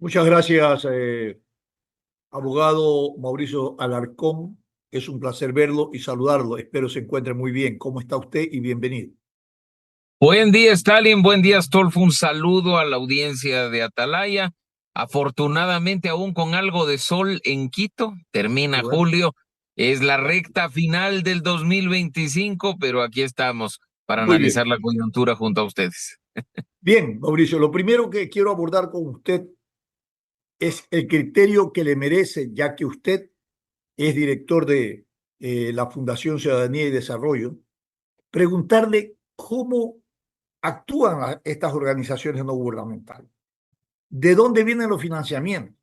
Muchas gracias, abogado Mauricio Alarcón. Es un placer verlo y saludarlo. Espero se encuentre muy bien. ¿Cómo está usted? Y bienvenido. Buen día, Stalin. Buen día, Stolfo. Un saludo a la audiencia de Atalaya. Afortunadamente, aún con algo de sol en Quito, Qué termina bueno. julio. Es la recta final del 2025, pero aquí estamos para Muy analizar bien. la coyuntura junto a ustedes. Bien, Mauricio, lo primero que quiero abordar con usted es el criterio que le merece, ya que usted es director de la Fundación Ciudadanía y Desarrollo, preguntarle cómo actúan estas organizaciones no gubernamentales. ¿De dónde vienen los financiamientos?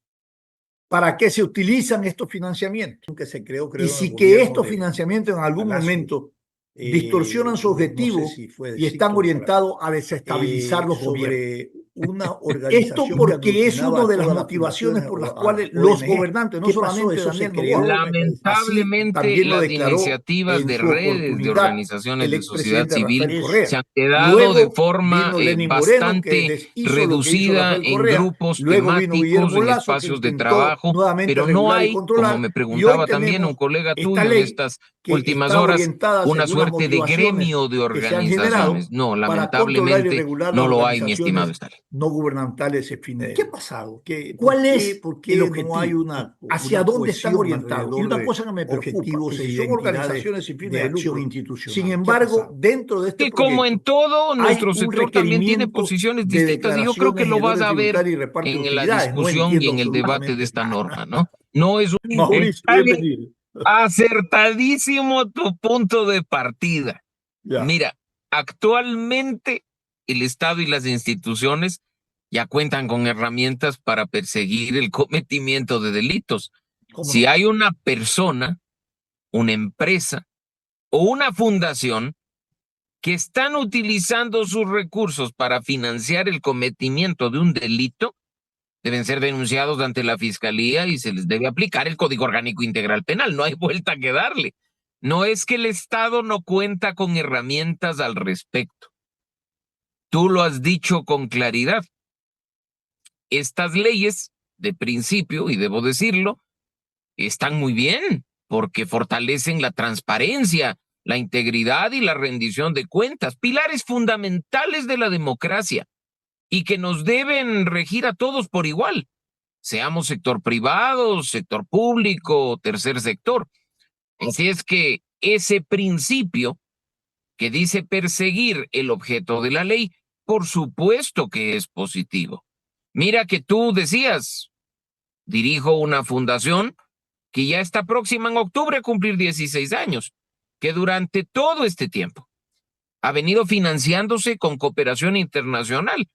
¿Para qué se utilizan estos financiamientos? Que se creó, Y creo, en el si que gobierno estos de financiamientos en algún Palacio. momento distorsionan su No sé objetivo si fue de y están Cito o de Palacio. orientados a desestabilizar los gobiernos. Sobre una Esto organización que porque es aglutinaba una a de las todas las motivaciones fundaciones por las o a las cuales los ONG. gobernantes, no ¿Qué pasó? solamente Eso se Daniel creó. Noboa, así Lamentablemente, también lo las declaró iniciativas en de su redes, de oportunidad organizaciones el de sociedad expresidente civil Rafael se Correa. han quedado de Luego forma vino Lenín Moreno, que bastante deshizo lo que hizo reducida Rafael en Correa. grupos Luego vino temáticos, Guillermo en Lazo, que espacios de intentó trabajo, nuevamente pero no regular y hay, como controlar. me Y hoy preguntaba también un tenemos colega esta tuyo en ley estas que últimas está horas, orientada una según las suerte de motivaciones gremio de que se han generado organizaciones. No, para controlar y lamentablemente regular las no lo hay, mi estimado organizaciones Stalin. no gubernamentales sin fines de ¿Qué ha lucro. pasado? ¿Cuál es ¿Por el qué no hay objetivo? ¿Hacia una dónde están cohesión orientados? Y alrededor una de cosa que me preocupa, objetivos que e si son identidades organizaciones sin fines de de acción lucro, sin institucional? ¿Qué ha embargo, pasado? dentro de este Que como en proyecto todo, hay nuestro un sector también tiene requerimiento posiciones de distintas y yo creo que declaraciones y lo vas deudores a ver tributarios y reparto de en la utilidades. No discusión y entiendo en el debate de absolutamente esta nada. norma, ¿no? No es un... Mauricio, Stalin, bienvenido. acertadísimo tu punto de partida. Ya, Mira, actualmente el Estado y las instituciones ya cuentan con herramientas para perseguir el cometimiento de delitos. cómo Si no. hay una persona, una empresa o una fundación que están utilizando sus recursos para financiar el cometimiento de un delito, deben ser denunciados ante la Fiscalía y se les debe aplicar el Código Orgánico Integral Penal. No hay vuelta que darle. No es que el Estado no cuenta con herramientas al respecto. Tú lo has dicho con claridad. Estas leyes, de principio, y debo decirlo, están muy bien porque fortalecen la transparencia, la integridad y la rendición de cuentas, pilares fundamentales de la democracia y que nos deben regir a todos por igual, seamos sector privado, sector público, tercer sector. Así es que ese principio que dice perseguir el objeto de la ley, por supuesto que es positivo. Mira que tú decías, dirijo una fundación que ya está próxima en octubre a cumplir 16 años, que durante todo este tiempo ha venido financiándose con cooperación internacional,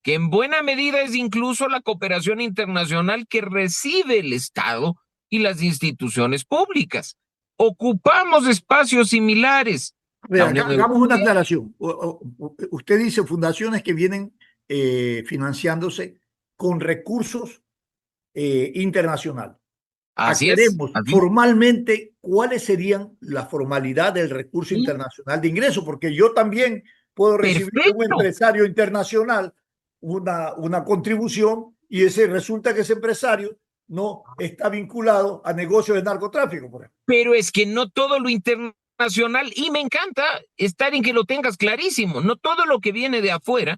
que en buena medida es incluso la cooperación internacional que recibe el Estado y las instituciones públicas. Ocupamos espacios similares. La Vea, Unión hagamos una Europea, aclaración. Usted dice fundaciones que vienen financiándose con recursos internacionales. así es, Aclaremos así es. formalmente cuáles serían la formalidad del recurso Y internacional de ingreso, porque yo también puedo recibir de un perfecto. empresario internacional una contribución y ese resulta que ese empresario no está vinculado a negocios de narcotráfico, por ejemplo. Pero es que no todo lo internacional, y me encanta estar en que lo tengas clarísimo, no todo lo que viene de afuera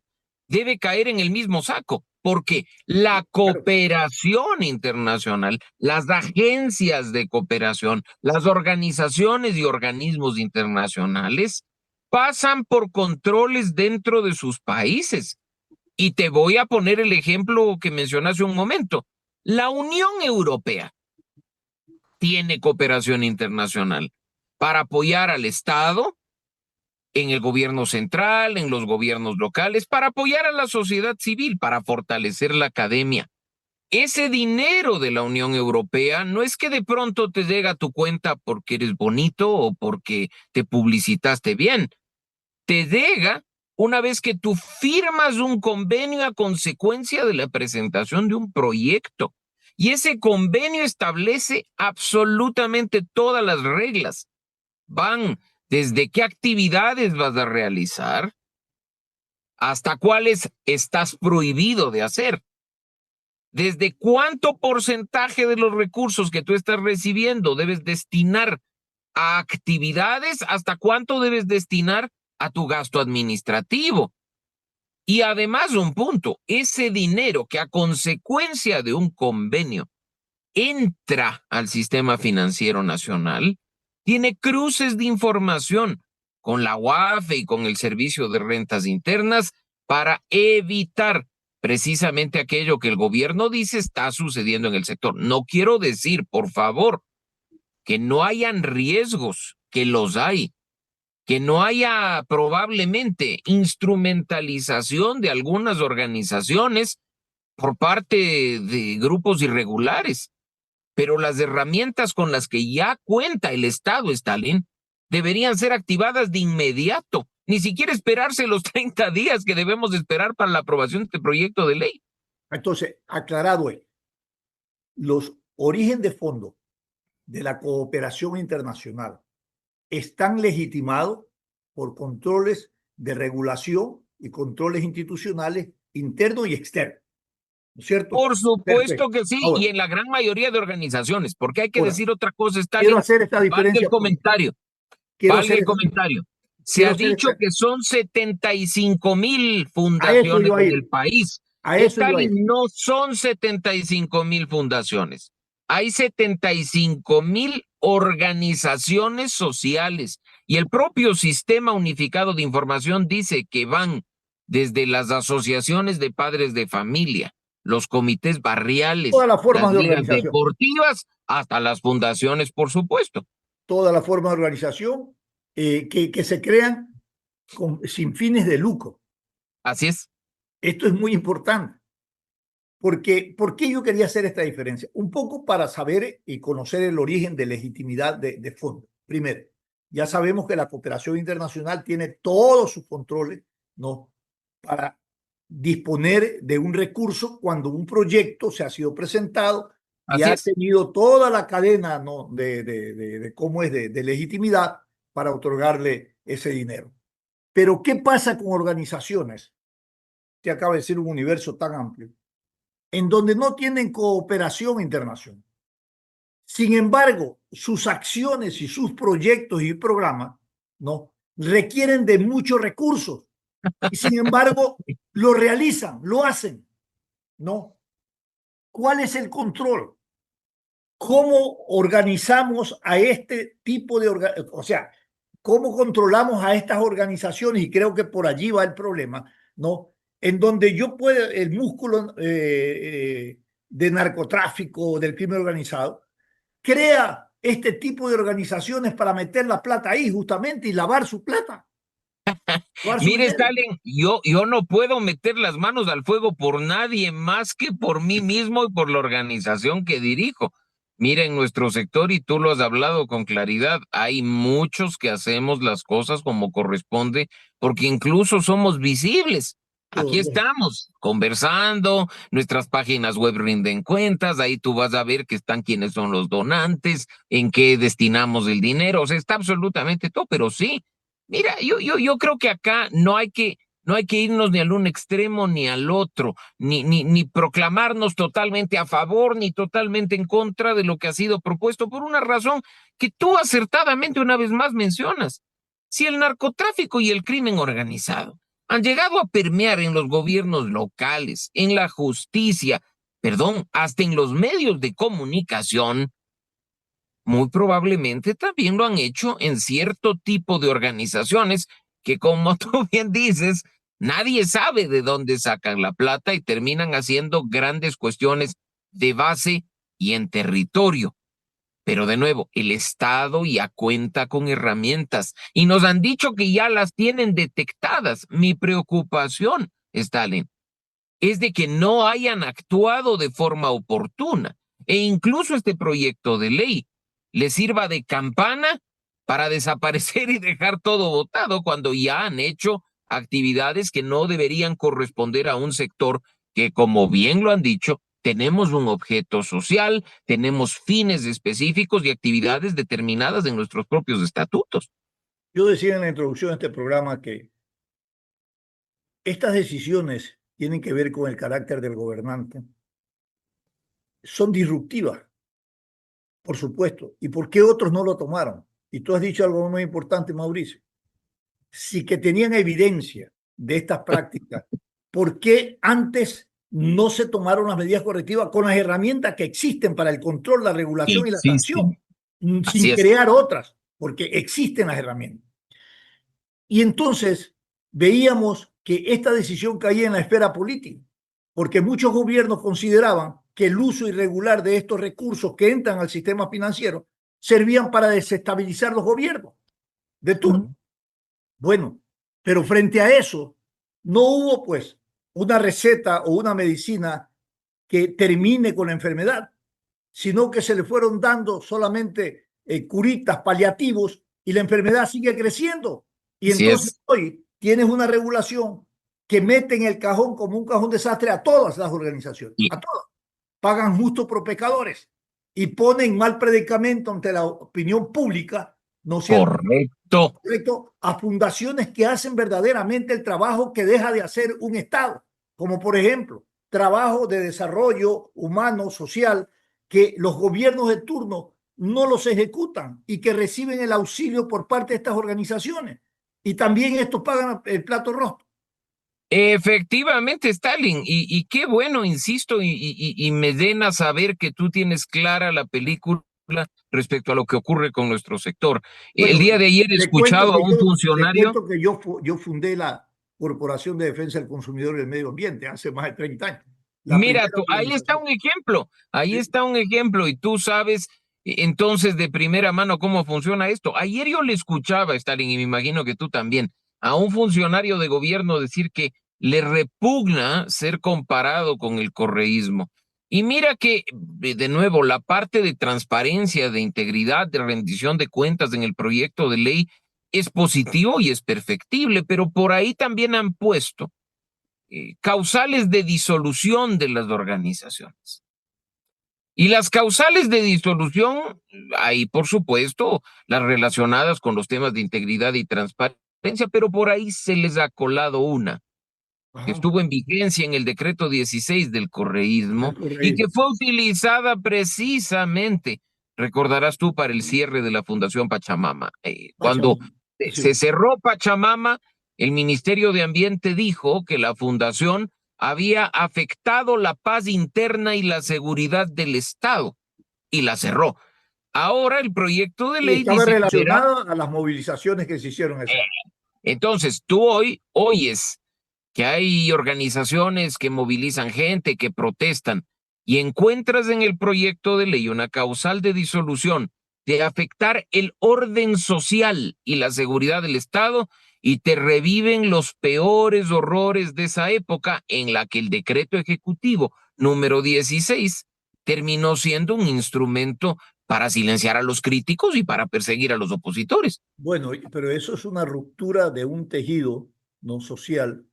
debe caer en el mismo saco, porque la Pero, cooperación internacional, las agencias de cooperación, las organizaciones y organismos internacionales pasan por controles dentro de sus países. Y te voy a poner el ejemplo que mencioné hace un momento. La Unión Europea tiene cooperación internacional para apoyar al Estado en el gobierno central, en los gobiernos locales, para apoyar a la sociedad civil, para fortalecer la academia. Ese dinero de la Unión Europea no es que de pronto te llega a tu cuenta porque eres bonito o porque te publicitaste bien. Te llega una vez que tú firmas un convenio a consecuencia de la presentación de un proyecto. Y ese convenio establece absolutamente todas las reglas. Van desde qué actividades vas a realizar hasta cuáles estás prohibido de hacer. ¿Desde cuánto porcentaje de los recursos que tú estás recibiendo debes destinar a actividades, hasta cuánto debes destinar a tu gasto administrativo? Y además, un punto, ese dinero que a consecuencia de un convenio entra al sistema financiero nacional, tiene cruces de información con la UAFE y con el Servicio de Rentas Internas para evitar precisamente aquello que el gobierno dice está sucediendo en el sector. No quiero decir, por favor, que no hayan riesgos, que los hay, que no haya probablemente instrumentalización de algunas organizaciones por parte de grupos irregulares, pero las herramientas con las que ya cuenta el Estado, Stalin, deberían ser activadas de inmediato, ni siquiera esperarse los 30 días que debemos esperar para la aprobación de este proyecto de ley. Entonces, aclarado los orígenes de fondo de la cooperación internacional están legitimados por controles de regulación y controles institucionales internos y externos, ¿no es cierto? Por supuesto Perfecto. que sí, Ahora, y en la gran mayoría de organizaciones, porque hay que ahora, decir otra cosa, quiero Stalin, hacer esta valga el diferencia. comentario, Quiero valga hacer el esta, comentario. Se quiero ha hacer dicho esta, que son 75,000 a eso fundaciones iba a en el ir, país. a eso iba a ir. Stalin, no son 75,000 fundaciones. Hay 75,000 organizaciones sociales y el propio Sistema Unificado de Información dice que van desde las asociaciones de padres de familia, los comités barriales, Todas las las formas de ligas organización, deportivas, hasta las fundaciones, por supuesto. todas las formas de organización que se crean sin fines de lucro. Así es. Esto es muy importante. Porque, ¿por qué yo quería hacer esta diferencia? Un poco para saber y conocer el origen de legitimidad de fondo. Primero, ya sabemos que la cooperación internacional tiene todos sus controles, ¿no? Para disponer de un recurso cuando un proyecto se ha sido presentado y Así ha es. tenido toda la cadena, ¿no? de cómo es de legitimidad para otorgarle ese dinero. Pero, ¿qué pasa con organizaciones? Que acaba de ser un universo tan amplio en donde no tienen cooperación internacional. Sin embargo, sus acciones y sus proyectos y programas no requieren de muchos recursos y sin embargo lo realizan, lo hacen. ¿No? ¿Cuál es el control? ¿Cómo organizamos a este tipo de o sea, cómo controlamos a estas organizaciones? Y creo que por allí va el problema, ¿no? En donde yo puedo, el músculo de narcotráfico, del crimen organizado, crea este tipo de organizaciones para meter la plata ahí justamente y lavar su plata, lavar su Mire, dinero. Stalin, yo no puedo meter las manos al fuego por nadie más que por mí mismo y por la organización que dirijo. Mira, en nuestro sector, y tú lo has hablado con claridad, hay muchos que hacemos las cosas como corresponde, porque incluso somos visibles. Aquí estamos conversando, nuestras páginas web rinden cuentas, ahí tú vas a ver que están quiénes son los donantes, en qué destinamos el dinero, o sea, está absolutamente todo, pero sí. Mira, yo creo que acá no hay que irnos ni al un extremo ni al otro, ni proclamarnos totalmente a favor ni totalmente en contra de lo que ha sido propuesto, por una razón que tú acertadamente una vez más mencionas. Si el narcotráfico y el crimen organizado han llegado a permear en los gobiernos locales, en la justicia, perdón, hasta en los medios de comunicación, muy probablemente también lo han hecho en cierto tipo de organizaciones que, como tú bien dices, nadie sabe de dónde sacan la plata y terminan haciendo grandes cuestiones de base y en territorio. Pero de nuevo, el Estado ya cuenta con herramientas y nos han dicho que ya las tienen detectadas. Mi preocupación, Stalin, es de que no hayan actuado de forma oportuna e incluso este proyecto de ley le sirva de campana para desaparecer y dejar todo botado cuando ya han hecho actividades que no deberían corresponder a un sector que, como bien lo han dicho, tenemos un objeto social, tenemos fines específicos y actividades determinadas en nuestros propios estatutos. Yo decía en la introducción de este programa que estas decisiones tienen que ver con el carácter del gobernante son disruptivas, por supuesto. ¿Y por qué otros no lo tomaron? Y tú has dicho algo muy importante, Mauricio. Si que tenían evidencia de estas prácticas, ¿por qué antes no se tomaron las medidas correctivas con las herramientas que existen para el control, la regulación y la sanción, Existen. Así sin es. crear otras? Porque existen las herramientas. Y entonces veíamos que esta decisión caía en la esfera política, porque muchos gobiernos consideraban que el uso irregular de estos recursos que entran al sistema financiero servían para desestabilizar los gobiernos de turno. Bueno, pero frente a eso, no hubo pues una receta o una medicina que termine con la enfermedad, sino que se le fueron dando solamente curitas, paliativos, y la enfermedad sigue creciendo. Y Así entonces es. hoy tienes una regulación que mete en el cajón como un cajón desastre a todas las organizaciones, Y a todas. Pagan justo por pecadores y ponen mal predicamento ante la opinión pública, ¿no es cierto? correcto. Respecto a fundaciones que hacen verdaderamente el trabajo que deja de hacer un Estado, como por ejemplo, trabajo de desarrollo humano, social, que los gobiernos de turno no los ejecutan y que reciben el auxilio por parte de estas organizaciones. Y también estos pagan el plato rojo. Efectivamente, Stalin, y qué bueno, insisto, y me den a saber que tú tienes clara la película respecto a lo que ocurre con nuestro sector. El Bueno, día de ayer he escuchado a un le funcionario. cuento que yo fundé la Corporación de Defensa del Consumidor y del Medio Ambiente hace más de 30 años. La Mira, primera tú, organización. ahí Sí. está un ejemplo, y tú sabes entonces de primera mano cómo funciona esto. Ayer yo le escuchaba, Stalin, y me imagino que tú también, a un funcionario de gobierno decir que le repugna ser comparado con el correísmo. Y mira que, de nuevo, la parte de transparencia, de integridad, de rendición de cuentas en el proyecto de ley es positivo y es perfectible, pero por ahí también han puesto causales de disolución de las organizaciones. Y las causales de disolución, hay por supuesto las relacionadas con los temas de integridad y transparencia, pero por ahí se les ha colado una que Ajá. estuvo en vigencia en el decreto 16 del El correísmo y que correísmo. fue utilizada precisamente, recordarás tú, para el cierre de la Fundación Pachamama. Cuando Pachamama. se Sí. cerró Pachamama, el Ministerio de Ambiente dijo que la fundación había afectado la paz interna y la seguridad del Estado y la cerró. Ahora el proyecto de Y ley estaba dice que será. relacionada a las movilizaciones que se hicieron ese año. Entonces, tú hoy oyes que hay organizaciones que movilizan gente, que protestan, y encuentras en el proyecto de ley una causal de disolución de afectar el orden social y la seguridad del Estado, y te reviven los peores horrores de esa época en la que el decreto ejecutivo número 16 terminó siendo un instrumento para silenciar a los críticos y para perseguir a los opositores. Bueno, pero eso es una ruptura de un tejido no social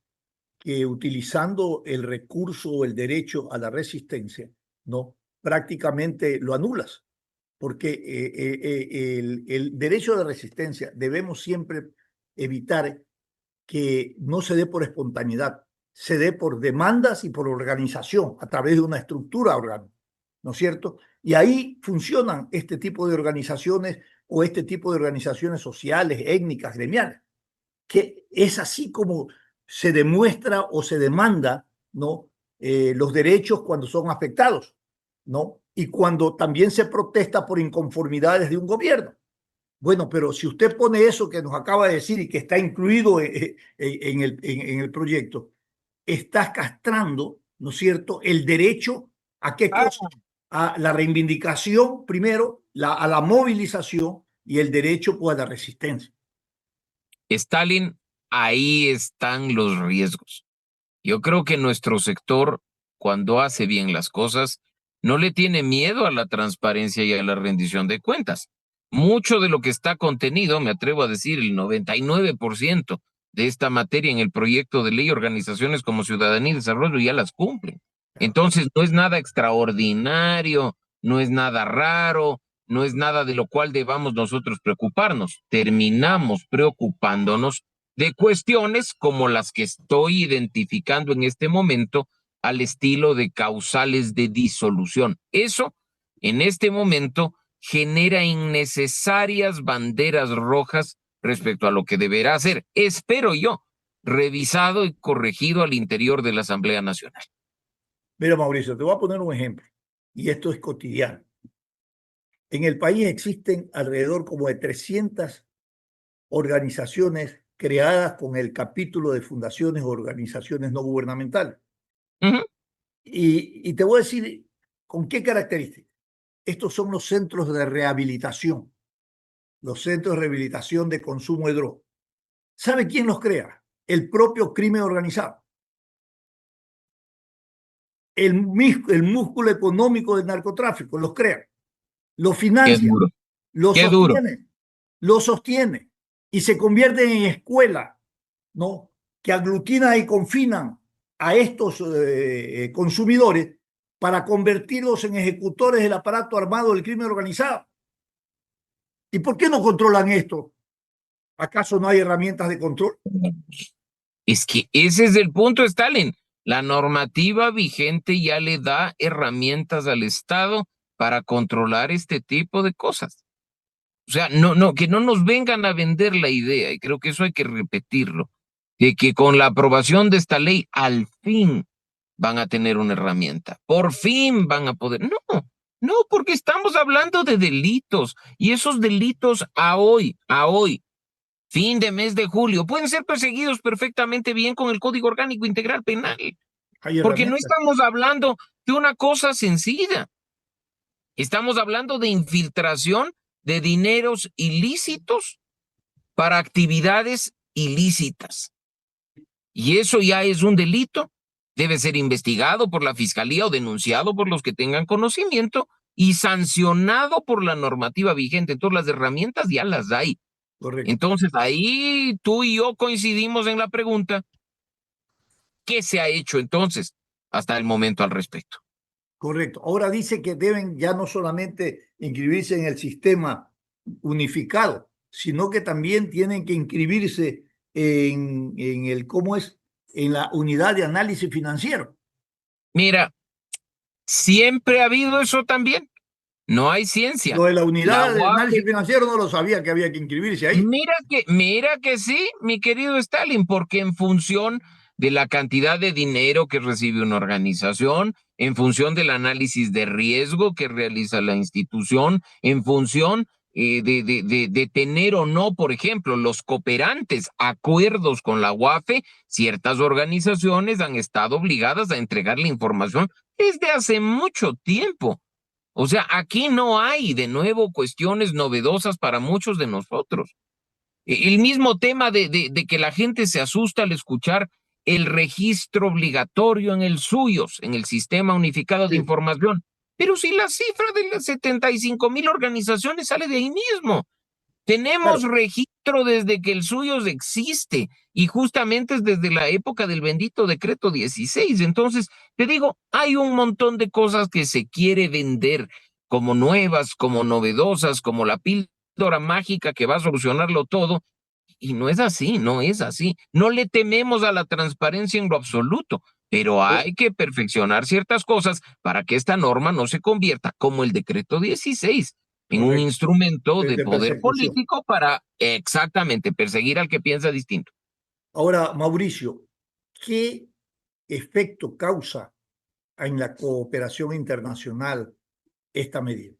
que utilizando el recurso o el derecho a la resistencia, no prácticamente lo anulas, porque el derecho de resistencia debemos siempre evitar que no se dé por espontaneidad, se dé por demandas y por organización a través de una estructura orgánica, ¿no es cierto? Y ahí funcionan este tipo de organizaciones o este tipo de organizaciones sociales, étnicas, gremiales, que es así como se demuestra o se demanda, ¿no? Los derechos cuando son afectados, ¿no? Y cuando también se protesta por inconformidades de un gobierno. Bueno, pero si usted pone eso que nos acaba de decir y que está incluido en el proyecto, está castrando, ¿no es cierto?, el derecho a qué cosa, a la reivindicación primero, a la movilización y el derecho pues, a la resistencia. Stalin, ahí están los riesgos. Yo creo que nuestro sector, cuando hace bien las cosas, no le tiene miedo a la transparencia y a la rendición de cuentas. Mucho de lo que está contenido, me atrevo a decir, el 99% de esta materia en el proyecto de ley, organizaciones como Ciudadanía y Desarrollo ya las cumplen. Entonces, no es nada extraordinario, no es nada raro, no es nada de lo cual debamos nosotros preocuparnos. Terminamos preocupándonos de cuestiones como las que estoy identificando en este momento al estilo de causales de disolución. Eso, en este momento, genera innecesarias banderas rojas respecto a lo que deberá ser, espero yo, revisado y corregido al interior de la Asamblea Nacional. Mira, Mauricio, te voy a poner un ejemplo, y esto es cotidiano. En el país existen alrededor como de 300 organizaciones creadas con el capítulo de fundaciones o organizaciones no gubernamentales. Y te voy a decir con qué características. Estos son los centros de rehabilitación, los centros de rehabilitación de consumo de droga. ¿Sabe quién los crea? El propio crimen organizado. El músculo económico del narcotráfico los crea, lo financia, lo sostiene y se convierten en escuelas, ¿no?, que aglutinan y confinan a estos consumidores para convertirlos en ejecutores del aparato armado del crimen organizado. ¿Y por qué no controlan esto? ¿Acaso no hay herramientas de control? Es que ese es el punto, Stalin. La normativa vigente ya le da herramientas al Estado para controlar este tipo de cosas. O sea, que no nos vengan a vender la idea, y creo que eso hay que repetirlo, de que con la aprobación de esta ley al fin van a tener una herramienta, por fin van a poder. No, porque estamos hablando de delitos, y esos delitos a hoy, fin de mes de julio, pueden ser perseguidos perfectamente bien con el Código Orgánico Integral Penal, porque no estamos hablando de una cosa sencilla. Estamos hablando de infiltración de dineros ilícitos para actividades ilícitas. Y eso ya es un delito. Debe ser investigado por la Fiscalía o denunciado por los que tengan conocimiento y sancionado por la normativa vigente. Entonces las herramientas ya las hay. Correcto. Entonces ahí tú y yo coincidimos en la pregunta: ¿qué se ha hecho entonces hasta el momento al respecto? Correcto. Ahora dice que deben ya no solamente inscribirse en el sistema unificado, sino que también tienen que inscribirse en el, ¿cómo es?, en la unidad de análisis financiero. Mira, siempre ha habido eso también. No hay ciencia. Lo de la unidad de análisis financiero no lo sabía que había que inscribirse ahí. Mira que sí, mi querido Stalin, porque en función de la cantidad de dinero que recibe una organización, en función del análisis de riesgo que realiza la institución, en función de tener o no, por ejemplo, los cooperantes acuerdos con la UAFE, ciertas organizaciones han estado obligadas a entregar la información desde hace mucho tiempo. O sea, aquí no hay, de nuevo, cuestiones novedosas para muchos de nosotros. El mismo tema de que la gente se asusta al escuchar el registro obligatorio en el SUYOS, en el Sistema Unificado de Información. Pero si la cifra de las 75,000 organizaciones sale de ahí mismo. Tenemos registro desde que el SUYOS existe, y justamente es desde la época del bendito decreto 16. Entonces, te digo, hay un montón de cosas que se quiere vender como nuevas, como novedosas, como la píldora mágica que va a solucionarlo todo, y no es así, no es así. No le tememos a la transparencia en lo absoluto, pero hay que perfeccionar ciertas cosas para que esta norma no se convierta, como el decreto 16, en un instrumento de poder político para exactamente perseguir al que piensa distinto. Ahora, Mauricio, ¿qué efecto causa en la cooperación internacional esta medida?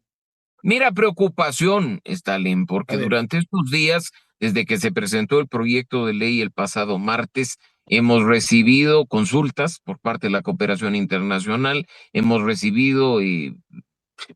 Mira, preocupación, Stalin, porque durante estos días, desde que se presentó el proyecto de ley el pasado martes, hemos recibido consultas por parte de la cooperación internacional, hemos recibido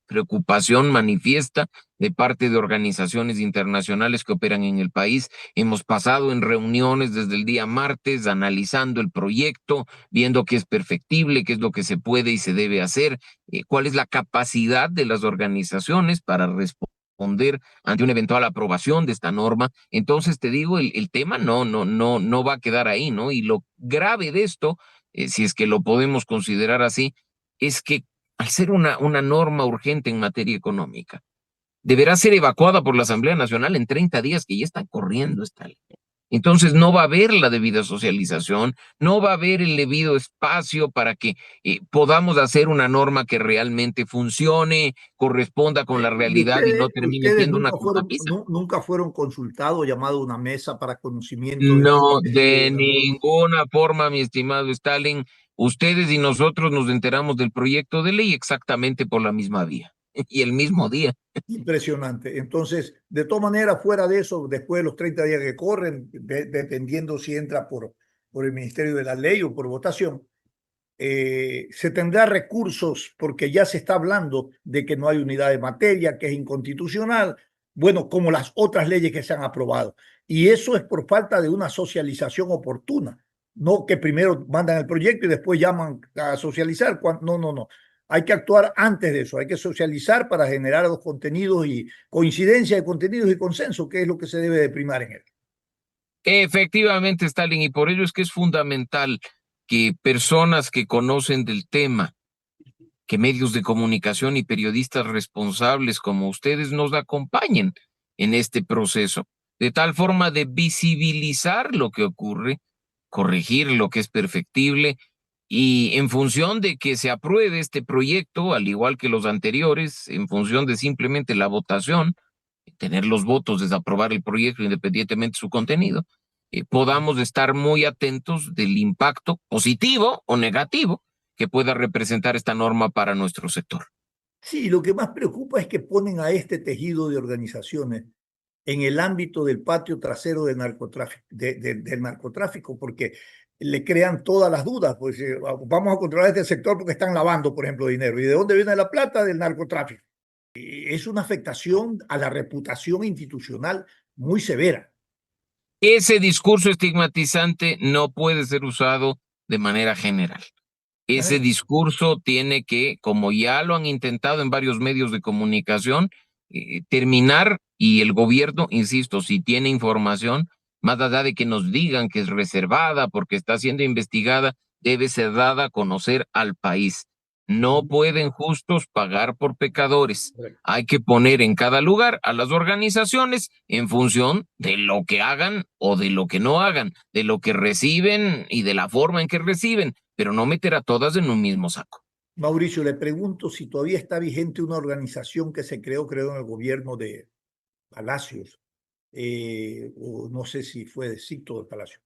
preocupación manifiesta de parte de organizaciones internacionales que operan en el país. Hemos pasado en reuniones desde el día martes analizando el proyecto, viendo qué es perfectible, qué es lo que se puede y se debe hacer, cuál es la capacidad de las organizaciones para responder ante una eventual aprobación de esta norma. Entonces te digo, el tema no va a quedar ahí, ¿no? Y lo grave de esto, si es que lo podemos considerar así, es que al ser una norma urgente en materia económica, deberá ser evacuada por la Asamblea Nacional en 30 días, que ya están corriendo esta ley. Entonces no va a haber la debida socialización, no va a haber el debido espacio para que podamos hacer una norma que realmente funcione, corresponda con la Y realidad y no termine ustedes siendo una cortapisa. nunca fueron consultados, llamado a una mesa para conocimiento de este No, tejido de de la norma. ninguna forma, mi estimado Stalin. Ustedes y nosotros nos enteramos del proyecto de ley exactamente por la misma vía y el mismo día. Impresionante. Entonces, de todas maneras, fuera de eso, después de los 30 días que corren, dependiendo si entra por el Ministerio de la Ley o por votación, se tendrá recursos porque ya se está hablando de que no hay unidad de materia, que es inconstitucional, bueno, como las otras leyes que se han aprobado. Y eso es por falta de una socialización oportuna, no que primero mandan el proyecto y después llaman a socializar. No, no, no. Hay que actuar antes de eso, hay que socializar para generar los contenidos y coincidencia de contenidos y consenso, que es lo que se debe de primar en él. Efectivamente, Stalin, y por ello es que es fundamental que personas que conocen del tema, que medios de comunicación y periodistas responsables como ustedes nos acompañen en este proceso, de tal forma de visibilizar lo que ocurre, corregir lo que es perfectible y en función de que se apruebe este proyecto, al igual que los anteriores, en función de simplemente la votación, tener los votos, desaprobar el proyecto independientemente de su contenido, podamos estar muy atentos del impacto positivo o negativo que pueda representar esta norma para nuestro sector. Sí, lo que más preocupa es que ponen a este tejido de organizaciones en el ámbito del patio trasero del narcotráfico, del narcotráfico, porque le crean todas las dudas. Pues vamos a controlar este sector porque están lavando, por ejemplo, dinero. ¿Y de dónde viene la plata? Del narcotráfico. Y es una afectación a la reputación institucional muy severa. Ese discurso estigmatizante no puede ser usado de manera general. Ese ¿Eh? discurso tiene que, como ya lo han intentado en varios medios de comunicación, terminar y el gobierno, insisto, si tiene información, más allá de que nos digan que es reservada porque está siendo investigada, debe ser dada a conocer al país. No pueden justos pagar por pecadores. Hay que poner en cada lugar a las organizaciones en función de lo que hagan o de lo que no hagan, de lo que reciben y de la forma en que reciben, pero no meter a todas en un mismo saco. Mauricio, le pregunto si todavía está vigente una organización que se creó en el gobierno de Palacios, o no sé si fue de Sixto de Palacio,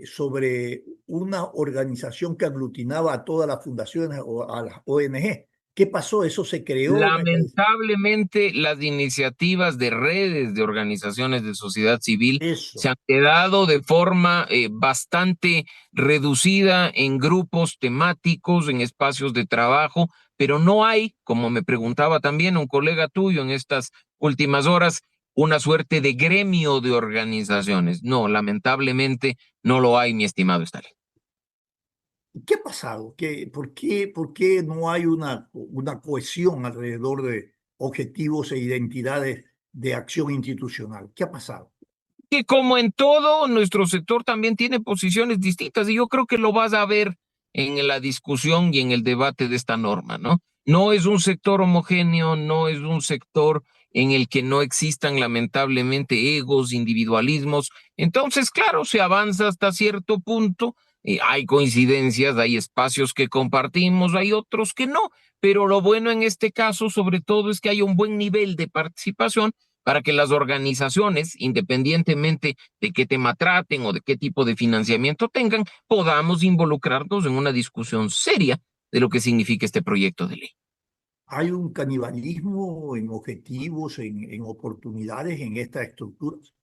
sobre una organización que aglutinaba a todas las fundaciones o a las ONG. ¿Qué pasó? ¿Eso se creó? Lamentablemente, las iniciativas de redes de organizaciones de sociedad civil se Eso. han quedado de forma bastante reducida en grupos temáticos, en espacios de trabajo, pero no hay, como me preguntaba también un colega tuyo en estas últimas horas, una suerte de gremio de organizaciones. No, lamentablemente no lo hay, mi estimado Stalin. ¿Qué ha pasado? Por qué no hay una cohesión alrededor de objetivos e identidades de acción institucional? ¿Qué ha pasado? Que como en todo, nuestro sector también tiene posiciones distintas y yo creo que lo vas a ver en la discusión y en el debate de esta norma, ¿no? No es un sector homogéneo, no es un sector en el que no existan lamentablemente egos, individualismos. Entonces, claro, se avanza hasta cierto punto, hay coincidencias, hay espacios que compartimos, hay otros que no, pero lo bueno en este caso, sobre todo, es que hay un buen nivel de participación para que las organizaciones, independientemente de qué tema traten o de qué tipo de financiamiento tengan, podamos involucrarnos en una discusión seria de lo que significa este proyecto de ley. ¿Hay un canibalismo en objetivos, en oportunidades en estas estructuras?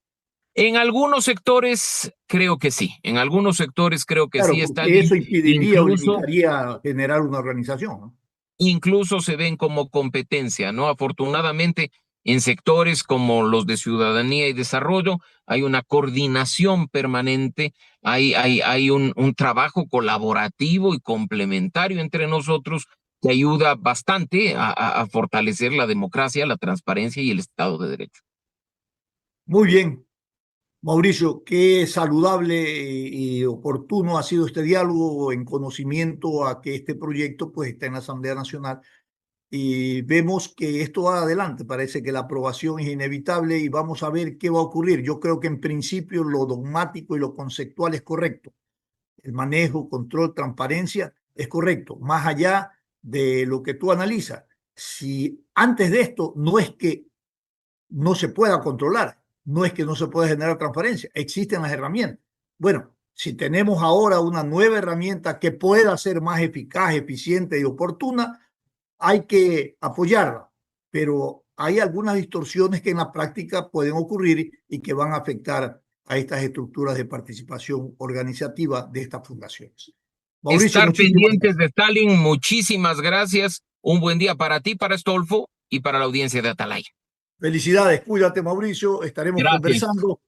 En algunos sectores creo que sí, en algunos sectores creo que Claro, sí está porque bien, eso impediría o incluso, limitaría generar una organización, ¿no? incluso se ven como competencia, ¿no? Afortunadamente, en sectores como los de ciudadanía y desarrollo, hay una coordinación permanente, hay un trabajo colaborativo y complementario entre nosotros que ayuda bastante a fortalecer la democracia, la transparencia y el Estado de Derecho. Muy bien, Mauricio, qué saludable y oportuno ha sido este diálogo en conocimiento a que este proyecto pues está en la Asamblea Nacional y vemos que esto va adelante. Parece que la aprobación es inevitable y vamos a ver qué va a ocurrir. Yo creo que en principio lo dogmático y lo conceptual es correcto. El manejo, control, transparencia es correcto. Más allá de lo que tú analizas, si antes de esto no es que no se pueda controlar, no es que no se pueda generar transparencia, existen las herramientas. Bueno, si tenemos ahora una nueva herramienta que pueda ser más eficaz, eficiente y oportuna, hay que apoyarla, pero hay algunas distorsiones que en la práctica pueden ocurrir y que van a afectar a estas estructuras de participación organizativa de estas fundaciones. Mauricio, Estar muchísimas pendientes gracias. de Stalin, muchísimas gracias. Un buen día para ti, para Estolfo y para la audiencia de Atalaya. Felicidades, cuídate, Mauricio, estaremos Gracias. conversando.